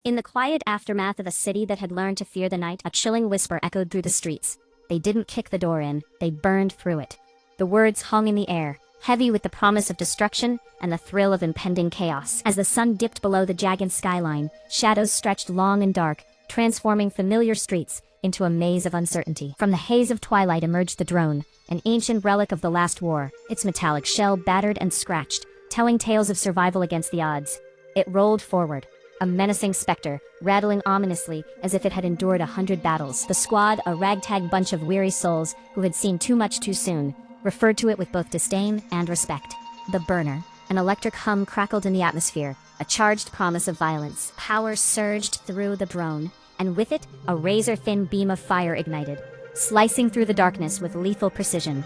In the quiet aftermath of a city that had learned to fear the night, a chilling whisper echoed through the streets. They didn't kick the door in, they burned through it. The words hung in the air, heavy with the promise of destruction and the thrill of impending chaos. As the sun dipped below the jagged skyline, shadows stretched long and dark, transforming familiar streets into a maze of uncertainty. From the haze of twilight emerged the drone, an ancient relic of the last war, its metallic shell battered and scratched, telling tales of survival against the odds. It rolled forward, a menacing specter, rattling ominously as if it had endured 100 battles. The squad, a ragtag bunch of weary souls who had seen too much too soon, referred to it with both disdain and respect. The burner. An electric hum crackled in the atmosphere, a charged promise of violence. Power surged through the drone, and with it, a razor-thin beam of fire ignited, slicing through the darkness with lethal precision.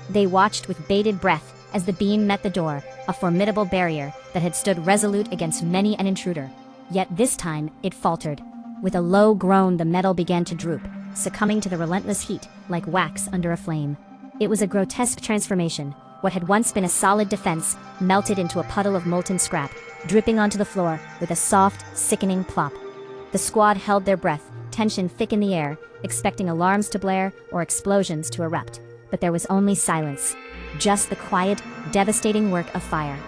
They watched with bated breath as the beam met the door, a formidable barrier that had stood resolute against many an intruder. Yet this time, it faltered. With a low groan, the metal began to droop, succumbing to the relentless heat like wax under a flame. It was a grotesque transformation. What had once been a solid defense melted into a puddle of molten scrap, dripping onto the floor with a soft, sickening plop. The squad held their breath, tension thick in the air, expecting alarms to blare or explosions to erupt. But there was only silence. Just the quiet, devastating work of fire.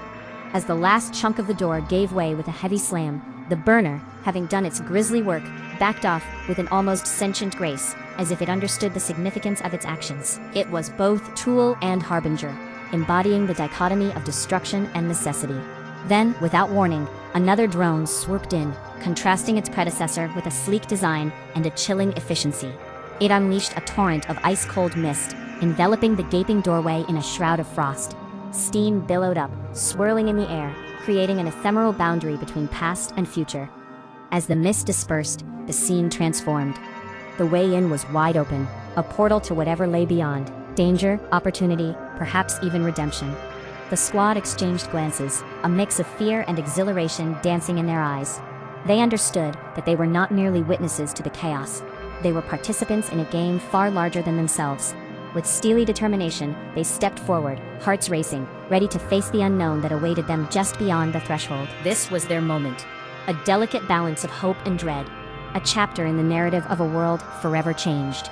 As the last chunk of the door gave way with a heavy slam, the burner, having done its grisly work, backed off with an almost sentient grace, as if it understood the significance of its actions. It was both tool and harbinger, embodying the dichotomy of destruction and necessity. Then, without warning, another drone swooped in, contrasting its predecessor with a sleek design and a chilling efficiency. It unleashed a torrent of ice-cold mist, enveloping the gaping doorway in a shroud of frost. Steam billowed up, swirling in the air, creating an ephemeral boundary between past and future. As the mist dispersed, the scene transformed. The way in was wide open, a portal to whatever lay beyond. Danger, opportunity, perhaps even redemption. The squad exchanged glances, a mix of fear and exhilaration dancing in their eyes. They understood that they were not merely witnesses to the chaos. They were participants in a game far larger than themselves. With steely determination, they stepped forward, hearts racing, ready to face the unknown that awaited them just beyond the threshold. This was their moment. A delicate balance of hope and dread. A chapter in the narrative of a world forever changed.